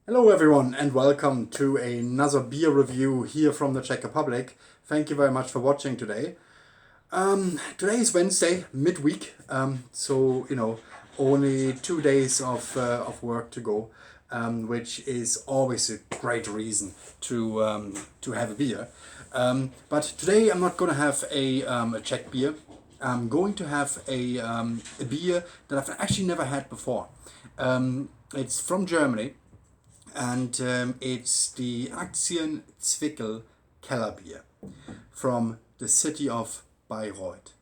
Hello everyone and welcome to another beer review here from the Czech Republic. Thank you very much for watching today. Today is Wednesday, midweek, only 2 days of work to go, which is always a great reason to have a beer. But today I'm not going to have a Czech beer. I'm going to have a beer that I've actually never had before. It's from Germany and it's the AKTIEN Zwick'l Kellerbier from the city of Bayreuth.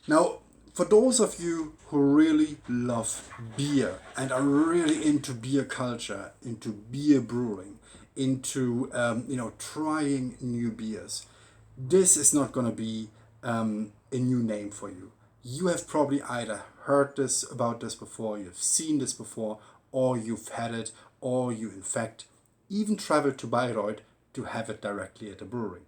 Now, for those of you who really love beer and are really into beer culture, into beer brewing, into trying new beers, this is not going to be a new name for you. You have probably either heard this about this before, you've seen this before, or you've had it, or you in fact even traveled to Bayreuth to have it directly at the brewery.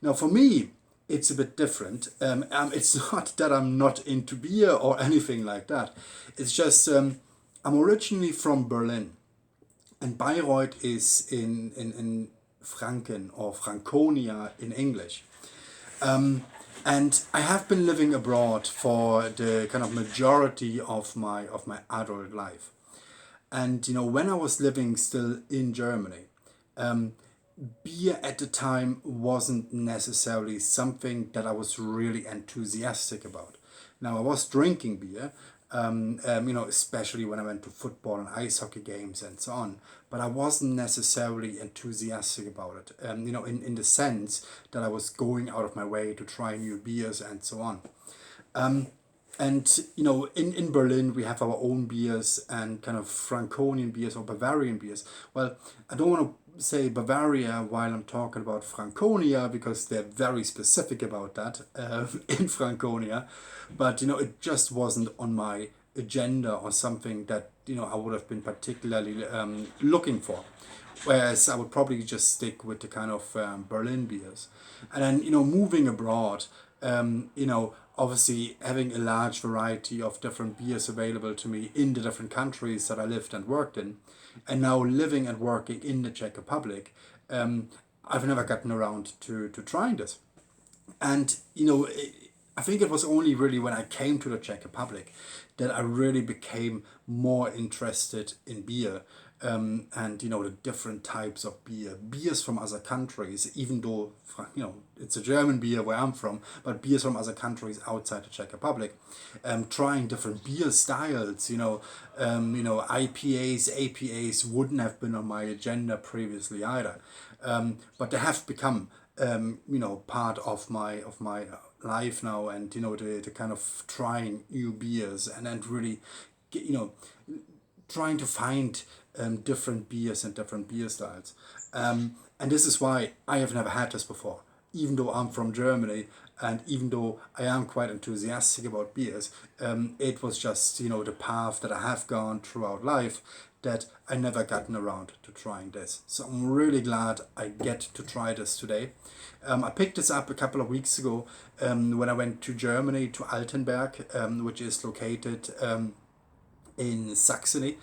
Now, for me, it's a bit different. It's not that I'm not into beer or anything like that. It's just I'm originally from Berlin, and Bayreuth is in Franken or Franconia in English. And I have been living abroad for the kind of majority of my adult life. And when I was living still in Germany, beer at the time wasn't necessarily something that I was really enthusiastic about. Now I was drinking beer, especially when I went to football and ice hockey games and so on. But I wasn't necessarily enthusiastic about it. In the sense that I was going out of my way to try new beers and so on. And in Berlin we have our own beers and kind of Franconian beers or Bavarian beers. Well, I don't want to say Bavaria while I'm talking about Franconia because they're very specific about that in Franconia, but it just wasn't on my agenda or something that I would have been particularly looking for. Whereas I would probably just stick with the kind of Berlin beers. And then, moving abroad, obviously having a large variety of different beers available to me in the different countries that I lived and worked in, and now living and working in the Czech Republic, I've never gotten around to trying this. And I think it was only really when I came to the Czech Republic that I really became more interested in beer, and the different types of beers from other countries. Even though it's a German beer where I'm from, but beers from other countries outside the Czech Republic, trying different beer styles. IPAs, APAs wouldn't have been on my agenda previously either, but they have become part of my life now, and the kind of trying new beers and really you know trying to find different beers and different beer styles. And this is why I have never had this before, even though I'm from Germany and even though I am quite enthusiastic about beers. It was just the path that I have gone throughout life that I never gotten around to trying this. So I'm really glad I get to try this today. I picked this up a couple of weeks ago when I went to Germany, to Altenberg, which is located in Saxony.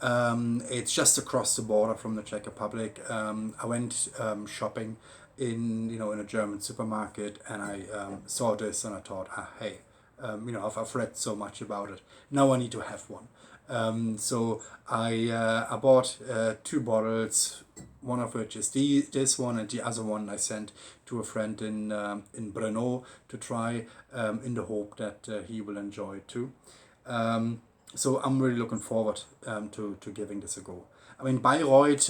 It's just across the border from the Czech Republic. I went shopping in a German supermarket, and I saw this and I thought, hey, I've read so much about it. Now I need to have one. So I bought two bottles, one of which is this one, and the other one I sent to a friend in Brno to try, in the hope that he will enjoy it too. So I'm really looking forward to giving this a go. I mean, Bayreuth,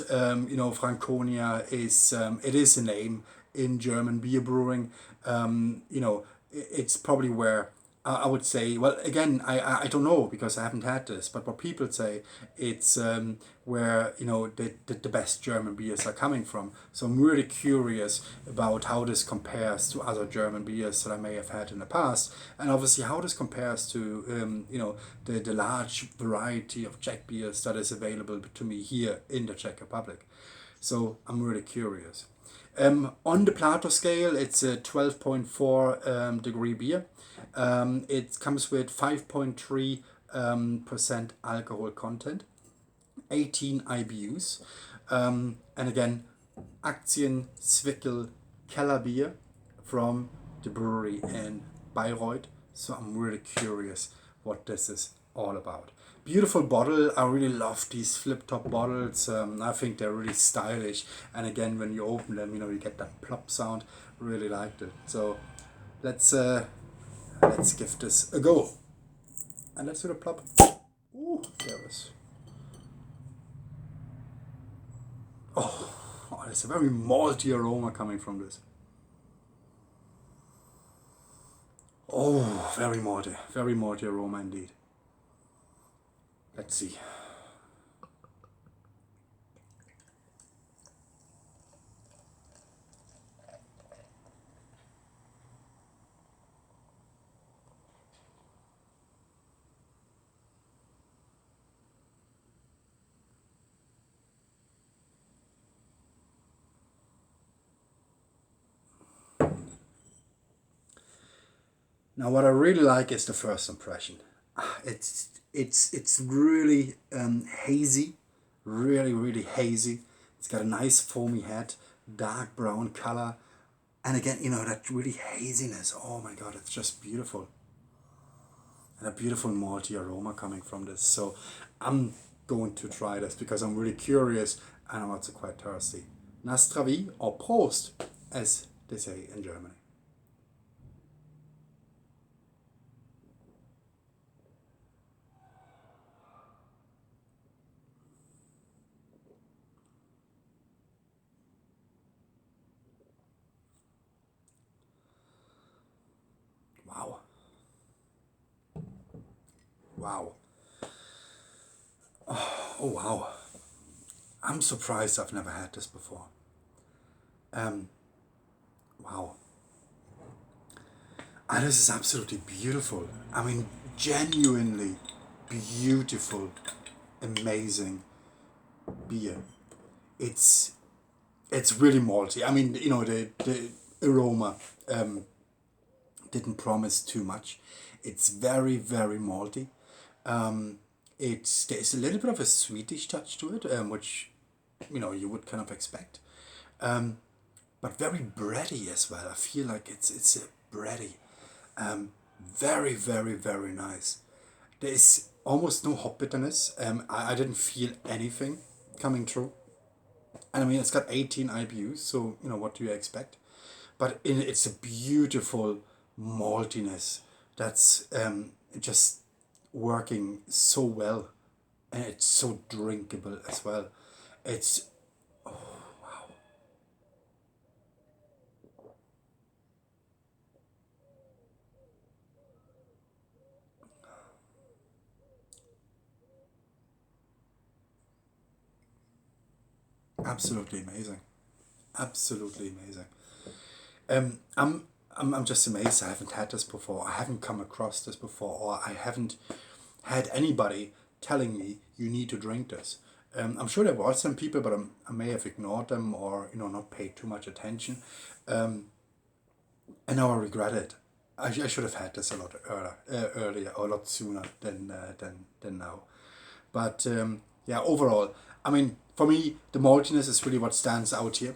Franconia it is a name in German beer brewing. It's probably where I would say. Well, again, I don't know because I haven't had this, but what people say, it's where the best German beers are coming from. So I'm really curious about how this compares to other German beers that I may have had in the past, and obviously how this compares to the large variety of Czech beers that is available to me here in the Czech Republic. So I'm really curious. On the Plato scale, it's a 12.4 degree beer. It comes with 5.3% alcohol content. 18 IBUs. And again, AKTIEN Zwick'l Kellerbier from the brewery in Bayreuth. So I'm really curious what this is all about. Beautiful bottle. I really love these flip top bottles. I think they're really stylish. And again, when you open them, you get that plop sound. Really liked it. So let's give this a go. And let's do the plop. Ooh, there it is. Oh, there's a very malty aroma coming from this. Oh, very malty aroma indeed. Let's see. Now, what I really like is the first impression. It's really hazy, really hazy. It's got a nice foamy head, dark brown color, and again, that really haziness. Oh my God, it's just beautiful, and a beautiful malty aroma coming from this. So I'm going to try this because I'm really curious and I'm also quite thirsty. Nastravi or Prost, as they say in Germany. Wow. Wow. Oh, wow. I'm surprised I've never had this before. Wow. And this is absolutely beautiful. I mean, genuinely beautiful, amazing beer. It's really malty. I mean, the aroma didn't promise too much. It's very malty. There's a little bit of a sweetish touch to it, which you would kind of expect, but very bready as well. I feel like it's a bready, very nice. There is almost no hop bitterness. I didn't feel anything coming through. And I mean, it's got 18 IBUs, so what do you expect? But it's a beautiful maltiness that's just working so well, and it's so drinkable as well. It's absolutely amazing, absolutely amazing. I'm just amazed. I haven't had this before. I haven't come across this before, or I haven't had anybody telling me you need to drink this. I'm sure there were some people, but I may have ignored them or not paid too much attention, and now I regret it. I should have had this a lot earlier or a lot sooner than now. But yeah, overall, I mean, for me, the maltiness is really what stands out here.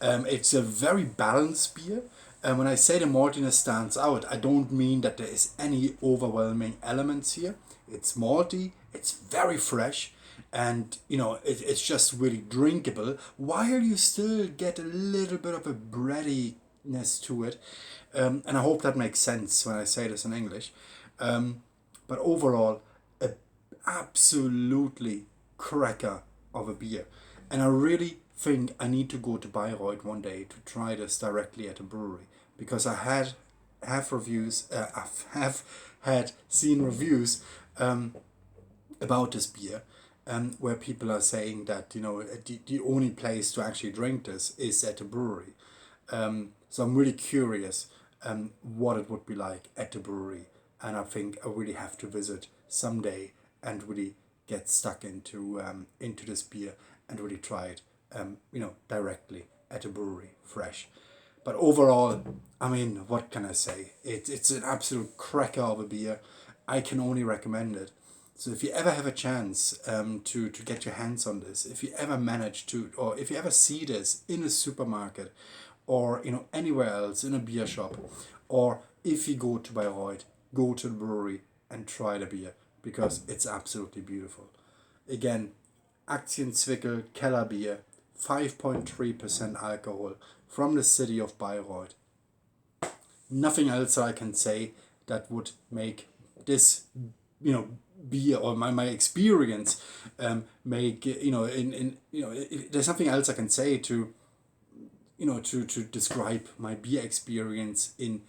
It's a very balanced beer. And when I say the maltiness stands out, I don't mean that there is any overwhelming elements here. It's malty, it's very fresh, and it's just really drinkable, while you still get a little bit of a breadiness to it. And I hope that makes sense when I say this in English. But overall, a absolutely cracker of a beer. And I really think I need to go to Bayreuth one day to try this directly at a brewery, because I have reviews. Have had seen reviews about this beer, where people are saying that the only place to actually drink this is at a brewery. So I'm really curious what it would be like at the brewery, and I think I really have to visit someday and really get stuck into this beer and really try it, directly at a brewery, fresh. But overall, I mean, what can I say? It's an absolute cracker of a beer. I can only recommend it. So if you ever have a chance to get your hands on this, if you ever manage to, or if you ever see this in a supermarket, or anywhere else in a beer shop, or if you go to Bayreuth, go to the brewery and try the beer, because it's absolutely beautiful. Again, AKTIEN Zwick'l Kellerbier, 5.3% alcohol from the city of Bayreuth. Nothing else I can say that would make this, beer, or my experience, make, there's nothing else I can say to, to describe my beer experience in,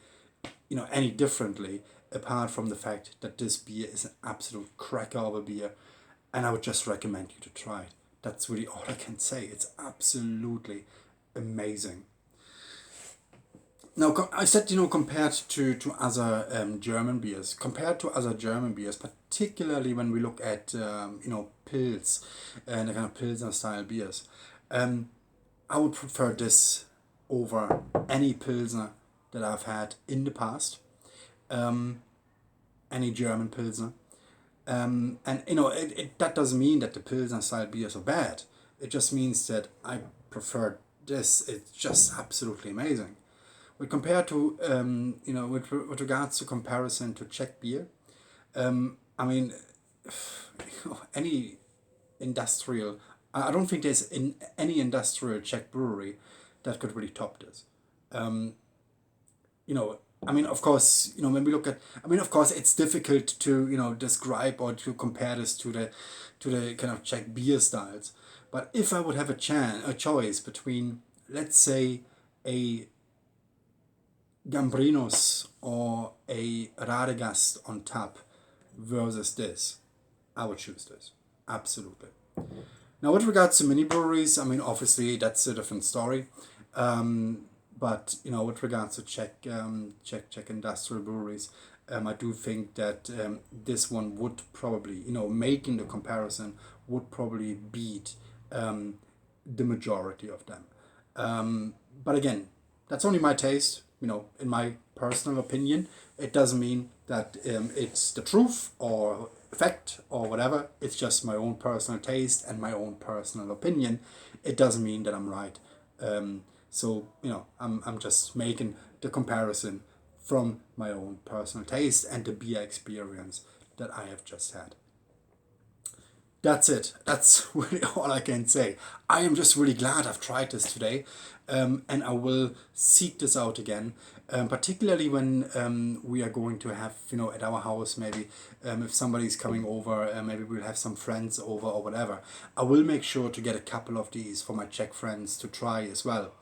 any differently, apart from the fact that this beer is an absolute cracker of a beer, and I would just recommend you to try it. That's really all I can say. It's absolutely amazing. Now, I said, compared to other German beers, particularly when we look at, Pils, and the kind of Pilsner style beers, I would prefer this over any Pilsner that I've had in the past, any German Pilsner. And, that doesn't mean that the Pilsner style beers are bad. It just means that I prefer this. It's just absolutely amazing. But compared to, with regards to comparison to Czech beer, I mean, any industrial, I don't think there's any industrial Czech brewery that could really top this. I mean, of course, when we look at, of course, it's difficult to, describe or to compare this to the kind of Czech beer styles. But if I would have a choice between, let's say, a Gambrinus or a Radegast on tap versus this, I would choose this. Absolutely. Now, with regards to mini breweries, obviously that's a different story. But with regards to Czech industrial breweries, I do think that this one would probably, making the comparison, would probably beat the majority of them. But again, that's only my taste. In my personal opinion, it doesn't mean that it's the truth or fact or whatever. It's just my own personal taste and my own personal opinion. It doesn't mean that I'm right. So I'm just making the comparison from my own personal taste and the beer experience that I have just had. That's it. That's really all I can say. I am just really glad I've tried this today, and I will seek this out again, particularly when we are going to have, at our house, maybe if somebody's coming over, maybe we'll have some friends over or whatever. I will make sure to get a couple of these for my Czech friends to try as well,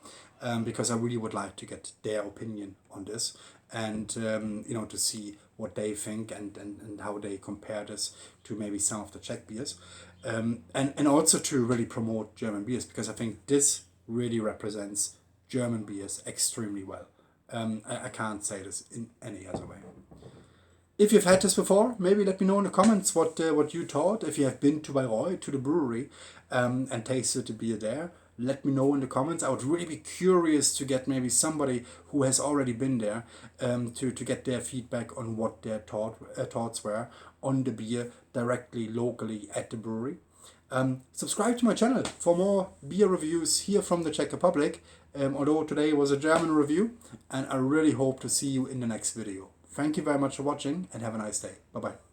because I really would like to get their opinion on this, and to see what they think and how they compare this to maybe some of the Czech beers, and also to really promote German beers, because I think this really represents German beers extremely well. I can't say this in any other way. If you've had this before, maybe let me know in the comments what you thought. If you have been to Bayreuth, to the brewery, and tasted the beer there, let me know in the comments. I would really be curious to get maybe somebody who has already been there, to get their feedback on what their thoughts were on the beer directly, locally at the brewery. Subscribe to my channel for more beer reviews here from the Czech Republic, although today was a German review, and I really hope to see you in the next video. Thank you very much for watching, and have a nice day. Bye-bye.